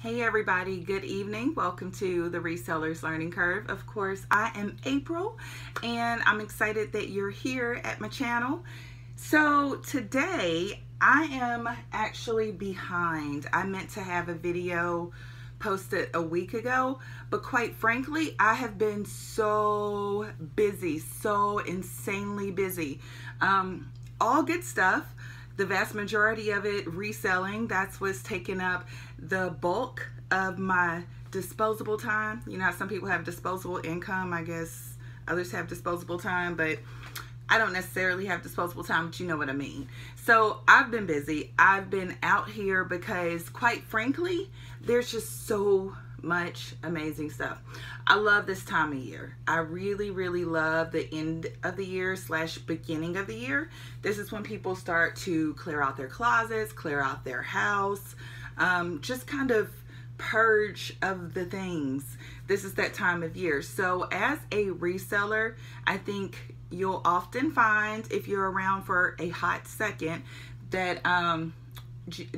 Hey everybody, good evening. Welcome to the Resellers Learning Curve. Of course, I am April and I'm excited that you're here at my channel. So today I am actually behind. I meant to have a video posted a week ago, but quite frankly, I have been so busy, so insanely busy. All good stuff. The vast majority of it reselling. That's what's taking up the bulk of my disposable time. You know how some people have disposable income. I guess others have disposable time, but I don't necessarily have disposable time, but you know what I mean. So I've been busy. I've been out here because quite frankly, there's just so much amazing stuff. I love this time of year. I really love the end of the year / beginning of the year. This is when people start to clear out their closets, clear out their house, just kind of purge of the things. This is that time of year. So as a reseller, I think you'll often find, if you're around for a hot second, that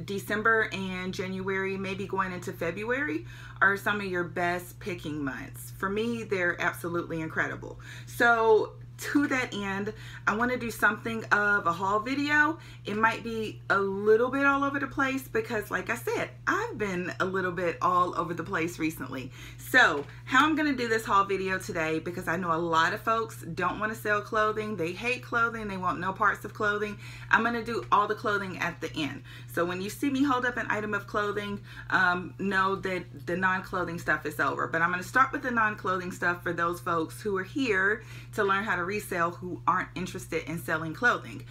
December and January, maybe going into February, are some of your best picking months. For me, they're absolutely incredible. So to that end, I want to do something of a haul video. It might be a little bit all over the place because, like I said, I've been a little bit all over the place recently. So how I'm going to do this haul video today, because I know a lot of folks don't want to sell clothing. They hate clothing. They want no parts of clothing. I'm going to do all the clothing at the end. So when you see me hold up an item of clothing, know that the non-clothing stuff is over. But I'm going to start with the non-clothing stuff for those folks who are here to learn how to resell, who aren't interested in selling clothing.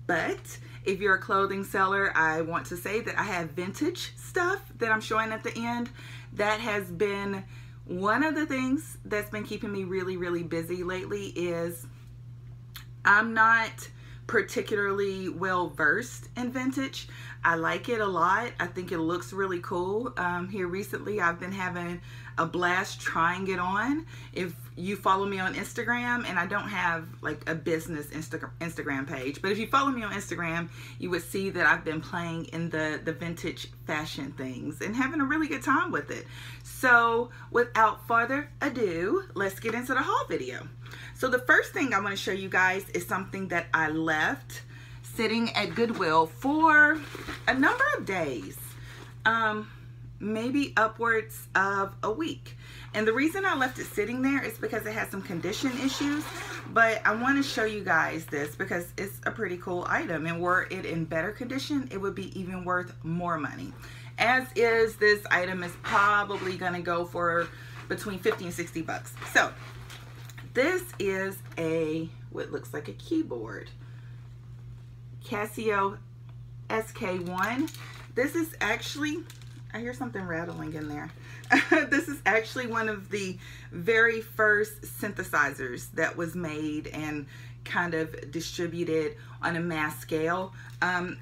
But if you're a clothing seller, I want to say that I have vintage stuff that I'm showing at the end. That has been one of the things that's been keeping me really busy lately. Is I'm not particularly well versed in vintage. I like it a lot. I think it looks really cool. Here recently I've been having a blast trying it on. If you follow me on Instagram, and I don't have like a business Instagram page, but if you follow me on Instagram, you would see that I've been playing in the vintage fashion things and having a really good time with it. So without further ado, let's get into the haul video. So the first thing I want to show you guys is something that I left sitting at Goodwill for a number of days, maybe upwards of a week. And the reason I left it sitting there is because it had some condition issues, but I want to show you guys this because it's a pretty cool item, and were it in better condition, it would be even worth more money. As is, this item is probably going to go for between 50 and 60 bucks. So this is what looks like a keyboard. Casio SK1. This is actually, I hear something rattling in there. This is actually one of the very first synthesizers that was made and kind of distributed on a mass scale.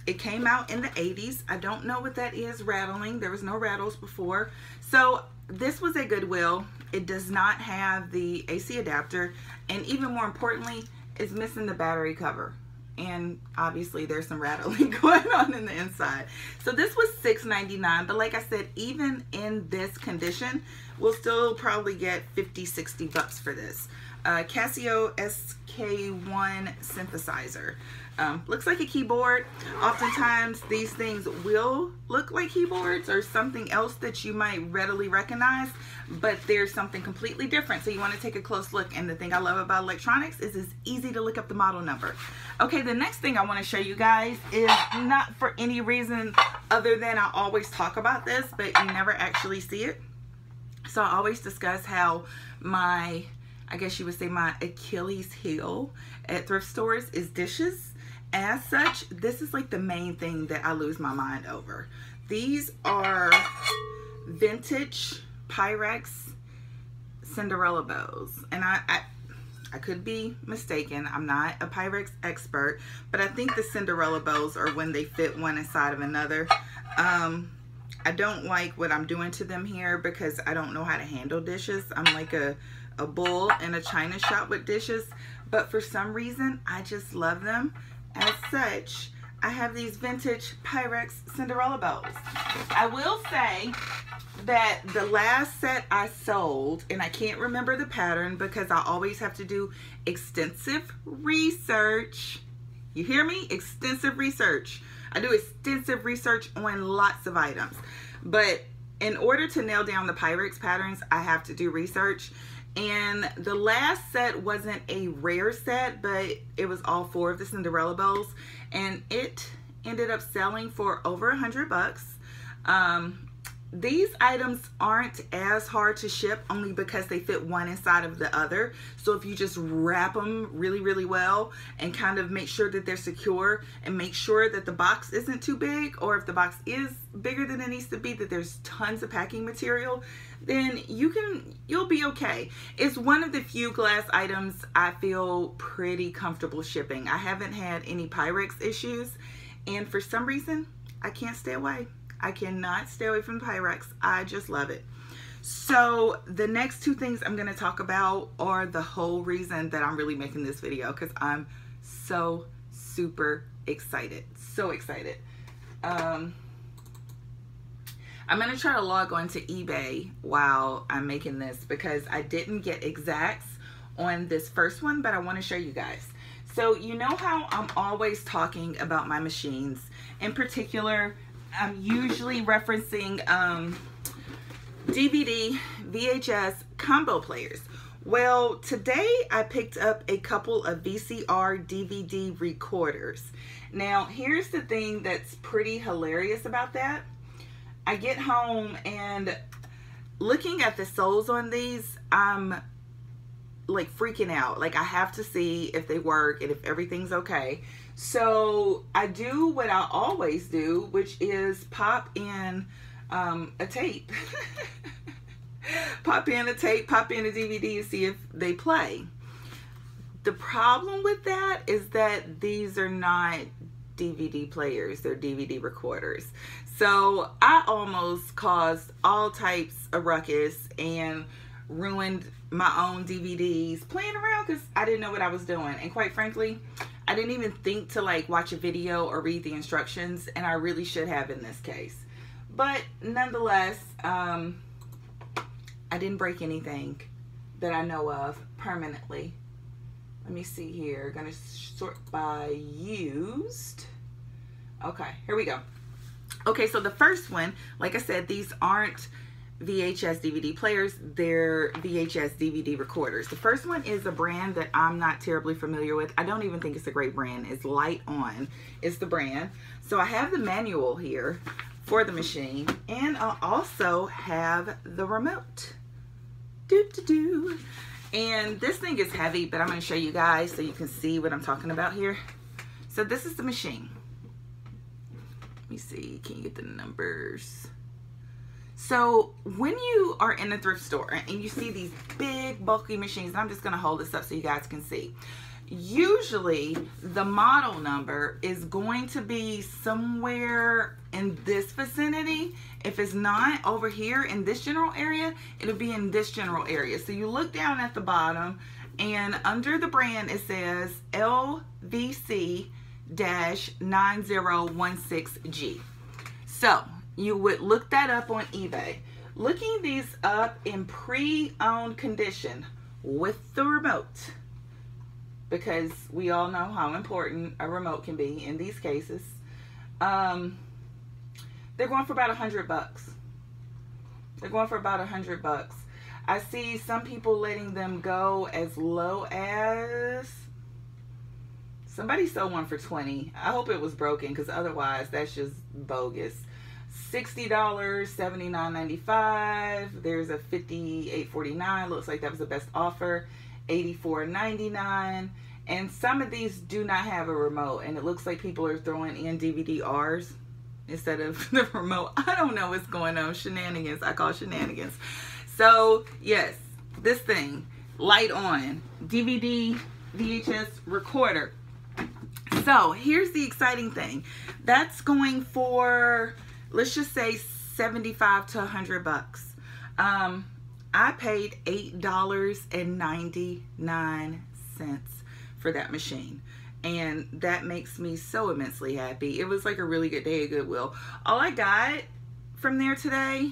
It came out in the 80s. I don't know what that is, rattling. There was no rattles before. So this was at Goodwill. It does not have the AC adapter, and even more importantly, it's missing the battery cover. And obviously there's some rattling going on in the inside. So this was $6.99, but like I said, even in this condition, we'll still probably get 50, 60 bucks for this. Casio SK1 synthesizer. Looks like a keyboard. Oftentimes these things will look like keyboards or something else that you might readily recognize, but there's something completely different. So you want to take a close look. And the thing I love about electronics is it's easy to look up the model number. Okay, the next thing I want to show you guys is not for any reason other than I always talk about this, but you never actually see it. So I always discuss how I guess you would say my Achilles heel at thrift stores is dishes. As such, this is like the main thing that I lose my mind over. These are vintage Pyrex Cinderella bows. And I could be mistaken. I'm not a Pyrex expert, but I think the Cinderella bows are when they fit one inside of another. I don't like what I'm doing to them here because I don't know how to handle dishes. I'm like a bull in a china shop with dishes, but for some reason I just love them. As such, I have these vintage Pyrex Cinderella bows. I will say that the last set I sold, and I can't remember the pattern because I always have to do extensive research. You hear me? Extensive research. I do extensive research on lots of items. But in order to nail down the Pyrex patterns, I have to do research. And the last set wasn't a rare set, but it was all 4 of the Cinderella bows. And it ended up selling for over $100. These items aren't as hard to ship only because they fit one inside of the other. So if you just wrap them really, really well and kind of make sure that they're secure and make sure that the box isn't too big, or if the box is bigger than it needs to be, that there's tons of packing material, then you'll be okay. It's one of the few glass items I feel pretty comfortable shipping. I haven't had any Pyrex issues, and for some reason I can't stay away. I cannot stay away from Pyrex. I just love it. So the next 2 things I'm going to talk about are the whole reason that I'm really making this video, because I'm so super excited. So excited. I'm going to try to log on to eBay while I'm making this because I didn't get exacts on this first one, but I want to show you guys. So you know how I'm always talking about my machines. In particular, I'm usually referencing DVD, VHS combo players. Well, today I picked up a couple of VCR DVD recorders. Now, here's the thing that's pretty hilarious about that. I get home and looking at the soles on these, I'm like freaking out. Like I have to see if they work and if everything's okay. So I do what I always do, which is pop in a tape. Pop in a tape, pop in a DVD and see if they play. The problem with that is that these are not DVD players, they're DVD recorders. So I almost caused all types of ruckus and ruined my own DVDs playing around because I didn't know what I was doing. And quite frankly, I didn't even think to like watch a video or read the instructions, and I really should have in this case. But nonetheless, I didn't break anything that I know of permanently. Let me see here. Gonna sort by used. Okay, here we go. Okay, so the first one, like I said, these aren't VHS DVD players, they're VHS DVD recorders. The first one is a brand that I'm not terribly familiar with. I don't even think it's a great brand. It's Light On is the brand. So I have the manual here for the machine, and I also have the remote. And this thing is heavy, but I'm going to show you guys so you can see what I'm talking about here. So this is the machine. Let me see, can you get the numbers? So when you are in a thrift store and you see these big bulky machines, I'm just going to hold this up so you guys can see. Usually the model number is going to be somewhere in this vicinity. If it's not over here in this general area, it'll be in this general area. So you look down at the bottom, and under the brand it says LVC-9016G. So you would look that up on eBay. Looking these up in pre-owned condition with the remote, because we all know how important a remote can be in these cases. They're going for about $100. They're going for about $100. I see some people letting them go as low as, somebody sold one for $20. I hope it was broken, because otherwise that's just bogus. $60, $79.95. There's a $58.49. Looks like that was the best offer. $84.99. And some of these do not have a remote, and it looks like people are throwing in DVD-Rs instead of the remote. I don't know what's going on. Shenanigans. I call shenanigans. So yes, this thing, Light On DVD VHS recorder. So here's the exciting thing. That's going for, let's just say, $75 to $100. I paid $8.99 for that machine, and that makes me so immensely happy. It was like a really good day at Goodwill. All I got from there today,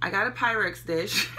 I got a Pyrex dish.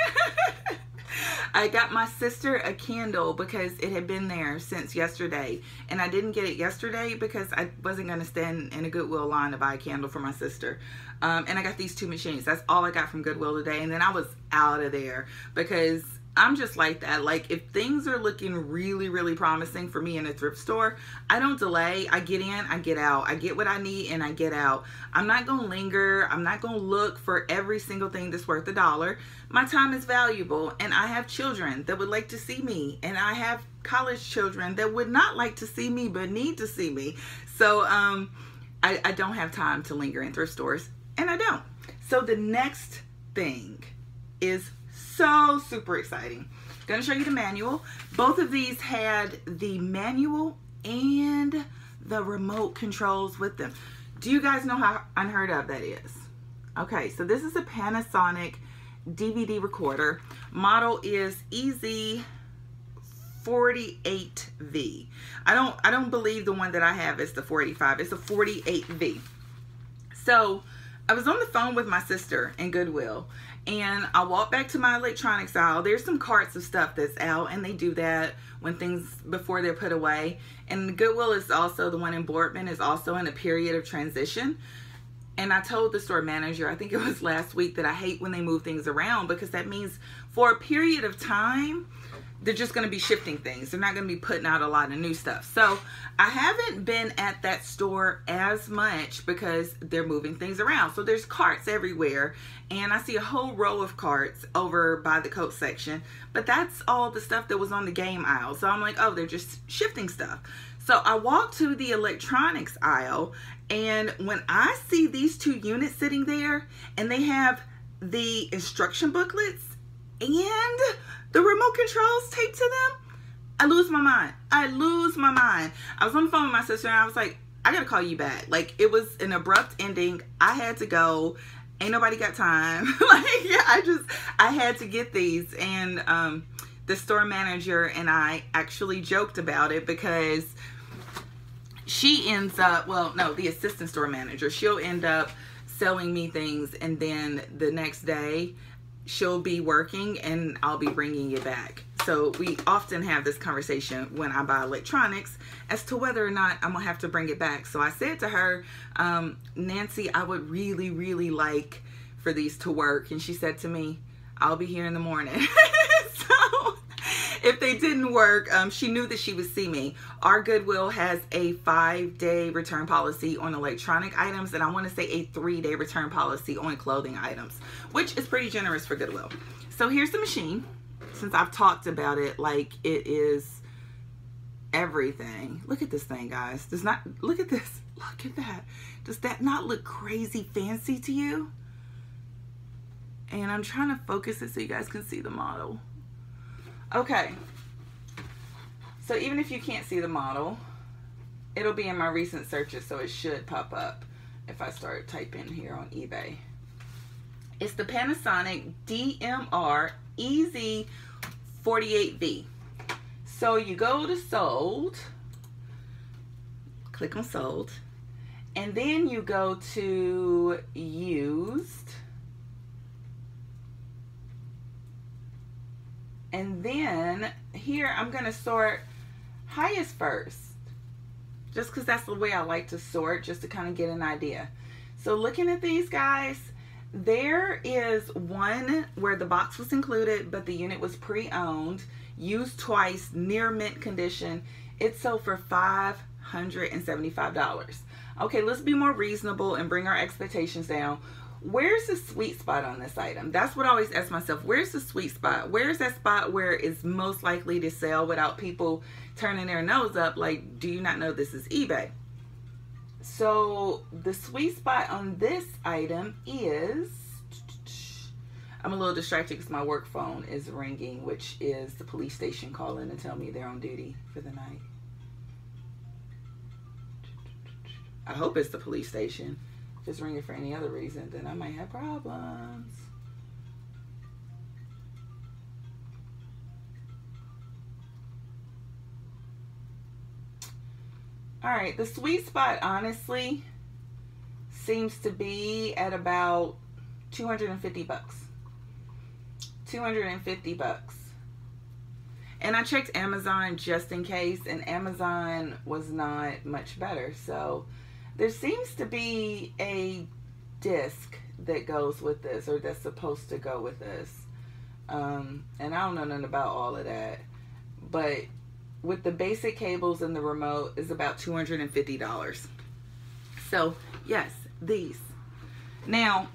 I got my sister a candle because it had been there since yesterday. And I didn't get it yesterday because I wasn't going to stand in a Goodwill line to buy a candle for my sister. And I got these two machines. That's all I got from Goodwill today. And then I was out of there because I'm just like that. Like, if things are looking really, really promising for me in a thrift store, I don't delay. I get in, I get out. I get what I need and I get out. I'm not going to linger. I'm not going to look for every single thing that's worth $1. My time is valuable, and I have children that would like to see me, and I have college children that would not like to see me but need to see me. So I don't have time to linger in thrift stores, and I don't. So the next thing is so super exciting. Gonna show you the manual. Both of these had the manual and the remote controls with them. Do you guys know how unheard of that is? Okay, so this is a Panasonic DVD recorder. Model is EZ48V. I don't believe the one that I have is the 45. It's a 48V. So I was on the phone with my sister in Goodwill, and I walked back to my electronics aisle. There's some carts of stuff that's out, and they do that when things, before they're put away. And Goodwill is also, the one in Boardman is also in a period of transition. And I told the store manager, I think it was last week, that I hate when they move things around, because that means for a period of time, they're just going to be shifting things. They're not going to be putting out a lot of new stuff. So I haven't been at that store as much because they're moving things around. So there's carts everywhere, and I see a whole row of carts over by the coat section, but that's all the stuff that was on the game aisle. So I'm like, oh, they're just shifting stuff. So I walked to the electronics aisle, and when I see these two units sitting there, and they have the instruction booklets and the remote controls taped to them, I lose my mind. I lose my mind. I was on the phone with my sister, and I was like, I gotta call you back. Like, it was an abrupt ending. I had to go. Ain't nobody got time. Like, yeah, I had to get these. And the store manager and I actually joked about it, because she ends up, well, no, the assistant store manager, she'll end up selling me things, and then the next day she'll be working and I'll be bringing it back. So we often have this conversation when I buy electronics as to whether or not I'm gonna have to bring it back. So I said to her, Nancy, I would really, really like for these to work. And she said to me, I'll be here in the morning. So if they didn't work, she knew that she would see me. Our Goodwill has a 5-day return policy on electronic items, and I want to say a 3-day return policy on clothing items, which is pretty generous for Goodwill. So here's the machine. Since I've talked about it like it is everything. Look at this thing, guys. Look at this. Look at that. Does that not look crazy fancy to you? And I'm trying to focus it so you guys can see the model. Okay, so even if you can't see the model, it'll be in my recent searches, so it should pop up if I start typing here on eBay. It's the Panasonic DMR EZ48V. So you go to sold, click on sold, and then you go to used. And then here I'm going to sort highest first, just because that's the way I like to sort, just to kind of get an idea. So looking at these guys, there is one where the box was included, but the unit was pre-owned, used twice, near mint condition. It sold for $575. Okay, let's be more reasonable and bring our expectations down. Where's the sweet spot on this item? That's what I always ask myself. Where's the sweet spot? Where's that spot where it's most likely to sell without people turning their nose up like, do you not know this is eBay? So the sweet spot on this item is, I'm a little distracted because my work phone is ringing, which is the police station calling to tell me they're on duty for the night. I hope it's the police station. If it's ringing for any other reason, then I might have problems. All right, the sweet spot honestly seems to be at about 250 bucks. 250 bucks. And I checked Amazon just in case, and Amazon was not much better. So there seems to be a disc that goes with this, or that's supposed to go with this. And I don't know nothing about all of that. But with the basic cables and the remote is about $250. So yes, these. Now,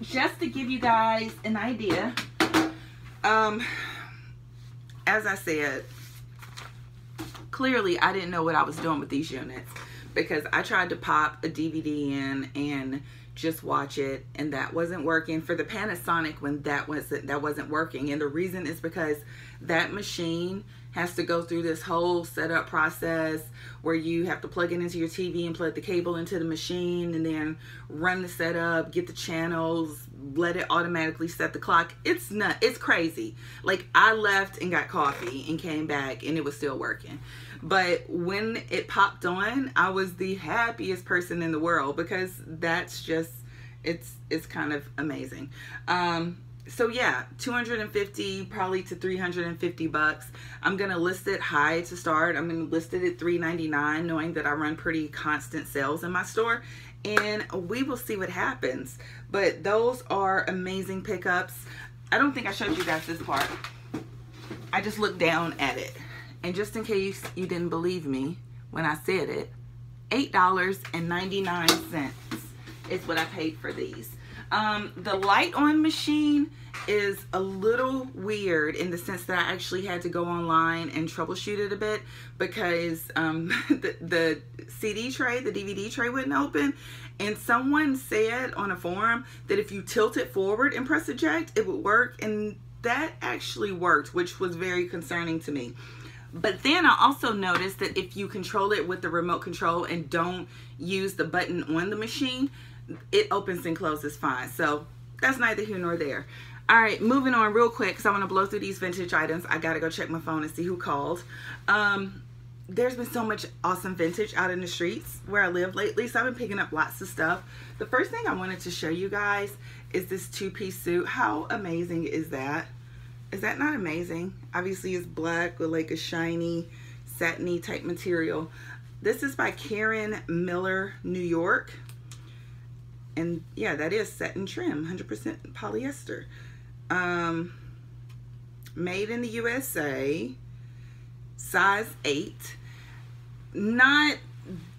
just to give you guys an idea, as I said, clearly I didn't know what I was doing with these units, because I tried to pop a DVD in and just watch it, and that wasn't working. For the Panasonic one, that wasn't working, and the reason is because that machine has to go through this whole setup process where you have to plug it into your TV and plug the cable into the machine and then run the setup, get the channels, let it automatically set the clock. It's crazy. Like, I left and got coffee and came back and it was still working. But when it popped on, I was the happiest person in the world, because that's just, it's kind of amazing. So yeah, 250 probably to 350 bucks. I'm gonna list it high to start. I'm gonna list it at $3.99, knowing that I run pretty constant sales in my store, and we will see what happens. But those are amazing pickups. I don't think I showed you guys this part. I just looked down at it, and just in case you didn't believe me when I said it, $8.99 is what I paid for these. The light on machine is a little weird in the sense that I actually had to go online and troubleshoot it a bit, because the CD tray, the DVD tray wouldn't open, and someone said on a forum that if you tilt it forward and press eject, it would work, and that actually worked, which was very concerning to me. But then I also noticed that if you control it with the remote control and don't use the button on the machine, it opens and closes fine. So that's neither here nor there. All right, moving on real quick, because I want to blow through these vintage items. I gotta go check my phone and see who called. There's been so much awesome vintage out in the streets where I live lately, so I've been picking up lots of stuff. The first thing I wanted to show you guys is this two-piece suit. How amazing is that? Is that not amazing? Obviously it's black with like a shiny satiny type material. This is by Karen Miller, New York. And yeah, that is satin trim, 100% polyester. Made in the USA, size 8. Not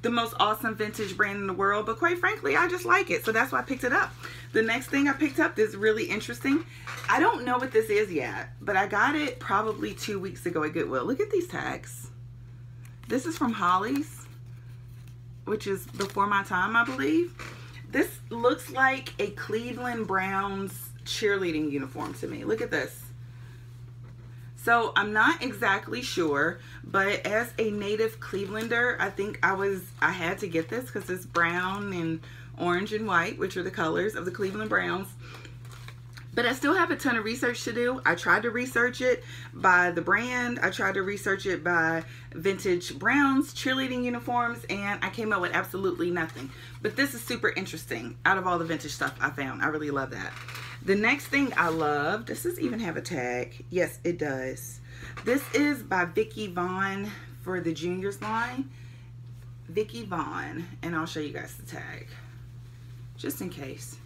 the most awesome vintage brand in the world, but quite frankly, I just like it. So that's why I picked it up. The next thing I picked up is really interesting. I don't know what this is yet, but I got it probably 2 weeks ago at Goodwill. Look at these tags. This is from Holly's, which is before my time, I believe. This looks like a Cleveland Browns cheerleading uniform to me. Look at this. So I'm not exactly sure, but as a native Clevelander, I think I had to get this because it's brown and orange and white, which are the colors of the Cleveland Browns. But I still have a ton of research to do. I tried to research it by the brand. I tried to research it by vintage Browns cheerleading uniforms, and I came up with absolutely nothing. But this is super interesting out of all the vintage stuff I found. I really love that. The next thing I love, does this even have a tag? Yes, it does. This is by Vicki Vaughn for the juniors line. Vicki Vaughn, and I'll show you guys the tag just in case.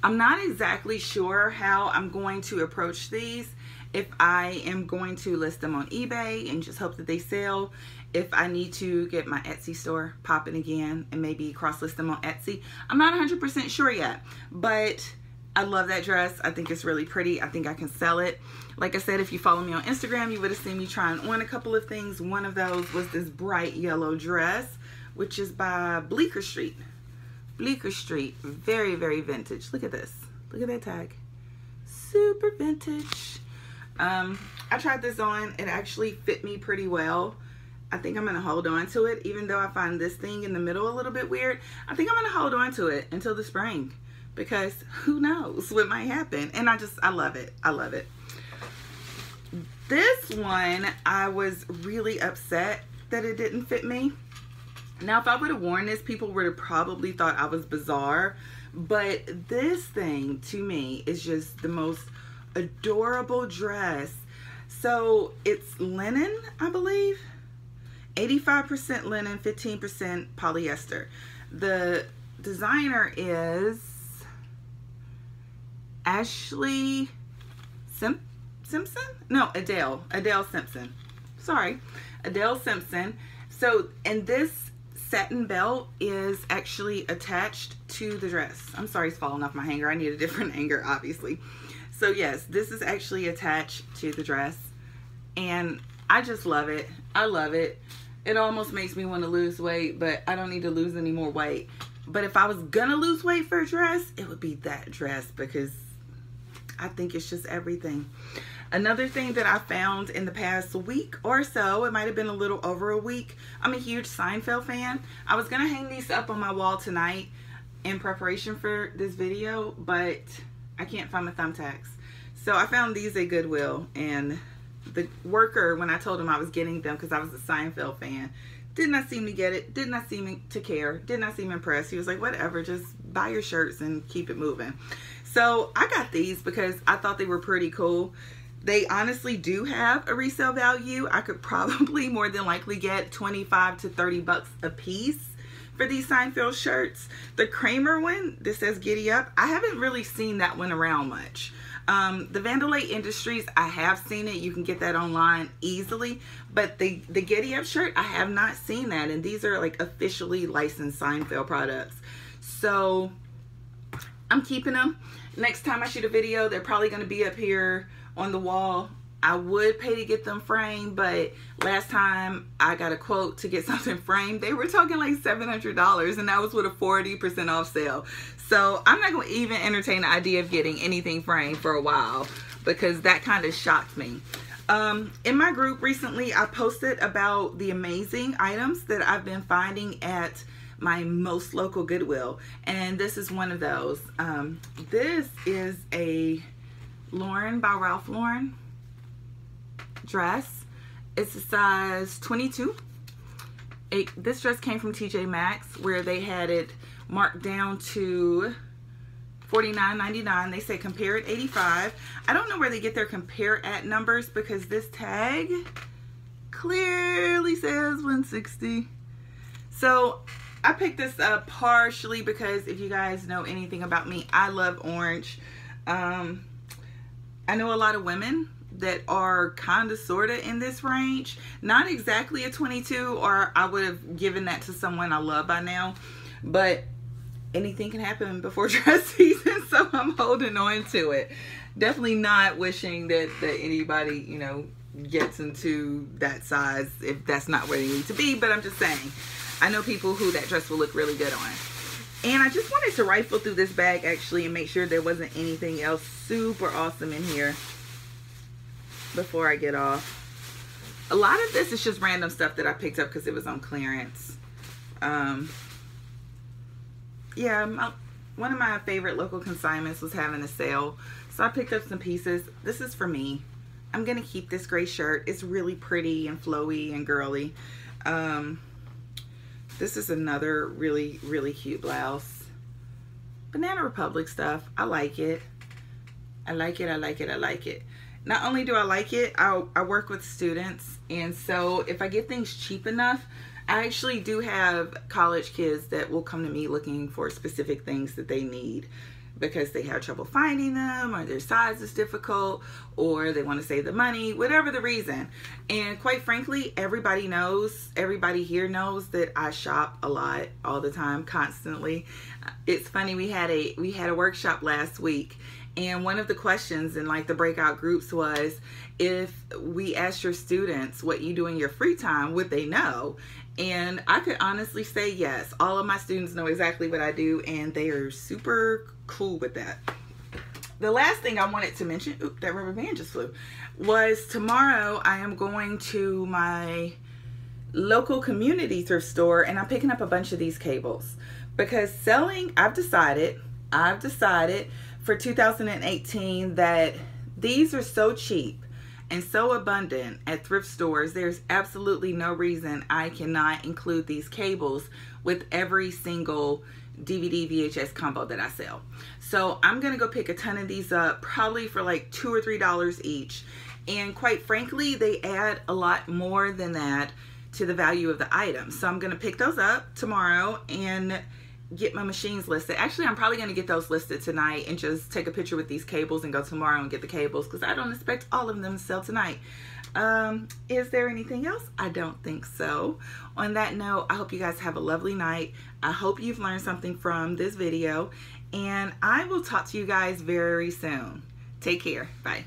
I'm not exactly sure how I'm going to approach these. If I am going to list them on eBay and just hope that they sell. If I need to get my Etsy store popping again and maybe cross-list them on Etsy. I'm not 100% sure yet, but I love that dress. I think it's really pretty. I think I can sell it. Like I said, if you follow me on Instagram, you would have seen me trying on a couple of things. One of those was this bright yellow dress, which is by Bleecker Street. Bleecker Street, very, very vintage. Look at this. Look at that tag. Super vintage. I tried this on. It actually fit me pretty well. I think I'm going to hold on to it, even though I find this thing in the middle a little bit weird. I think I'm going to hold on to it until the spring, because who knows what might happen. And I love it. I love it. This one, I was really upset that it didn't fit me. Now, if I would have worn this, people would have probably thought I was bizarre. But this thing, to me, is just the most adorable dress. So, it's linen, I believe. 85% linen, 15% polyester. The designer is Ashley Simpson? No, Adele Simpson. Sorry, Adele Simpson. So, and this satin belt is actually attached to the dress. I'm sorry, it's falling off my hanger. I need a different hanger, obviously. So yes, this is actually attached to the dress, and I just love it. I love it. It almost makes me want to lose weight, but I don't need to lose any more weight. But if I was gonna lose weight for a dress, it would be that dress, because I think it's just everything. Another thing that I found in the past week or so, it might have been a little over a week. I'm a huge Seinfeld fan. I was gonna hang these up on my wall tonight in preparation for this video, but I can't find my thumbtacks. So I found these at Goodwill, and the worker, when I told him I was getting them because I was a Seinfeld fan, did not seem to get it, did not seem to care, did not seem impressed. He was like, whatever, just buy your shirts and keep it moving. So I got these because I thought they were pretty cool. They honestly do have a resale value. I could probably more than likely get 25 to 30 bucks a piece for these Seinfeld shirts. The Kramer one that says Giddy Up, I haven't really seen that one around much. The Vandalay Industries, I have seen it. You can get that online easily. But the Giddy Up shirt, I have not seen that. And these are like officially licensed Seinfeld products. So I'm keeping them. Next time I shoot a video, they're probably going to be up here on the wall. I would pay to get them framed, but last time I got a quote to get something framed, they were talking like $700, and that was with a 40% off sale. So I'm not going to even entertain the idea of getting anything framed for a while, because that kind of shocked me. In my group recently, I posted about the amazing items that I've been finding at my most local Goodwill, and this is one of those. This is a Lauren by Ralph Lauren dress. It's a size 22. This dress came from TJ Maxx, where they had it marked down to $49.99. They say compare at 85. I don't know where they get their compare at numbers, because this tag clearly says 160. So I picked this up partially because, if you guys know anything about me, I love orange. I know a lot of women that are kind of sort of in this range. Not exactly a 22, or I would have given that to someone I love by now. But anything can happen before dress season, so I'm holding on to it. Definitely not wishing that anybody, you know, gets into that size if that's not where they need to be. But I'm just saying, I know people who that dress will look really good on. And I just wanted to rifle through this bag actually and make sure there wasn't anything else super awesome in here before I get off. A lot of this is just random stuff that I picked up because it was on clearance. Yeah, one of my favorite local consignments was having a sale, so I picked up some pieces. This is for me. I'm gonna keep this gray shirt. It's really pretty and flowy and girly. This is another really, really cute blouse. Banana Republic stuff. I like it. I like it, I like it, I like it. Not only do I like it, I work with students, and so if I get things cheap enough, I actually do have college kids that will come to me looking for specific things that they need because they have trouble finding them, or their size is difficult, or they want to save the money, whatever the reason. And quite frankly, everybody here knows that I shop a lot, all the time, constantly. It's funny, we had a workshop last week, and one of the questions in like the breakout groups was, if we asked your students what you do in your free time, would they know? And I could honestly say yes. All of my students know exactly what I do, and they are super cool with that. The last thing I wanted to mention, oop, that rubber band just flew, was tomorrow I am going to my local community thrift store, and I'm picking up a bunch of these cables because selling, I've decided for 2018 that these are so cheap and so abundant at thrift stores, there's absolutely no reason I cannot include these cables with every single DVD VHS combo that I sell. So I'm gonna go pick a ton of these up, probably for like $2 or $3 each. And quite frankly, they add a lot more than that to the value of the item. So I'm gonna pick those up tomorrow and get my machines listed. Actually, I'm probably gonna get those listed tonight and just take a picture with these cables and go tomorrow and get the cables, because I don't expect all of them to sell tonight. Is there anything else? I don't think so. On that note, I hope you guys have a lovely night. I hope you've learned something from this video, and I will talk to you guys very soon. Take care. Bye.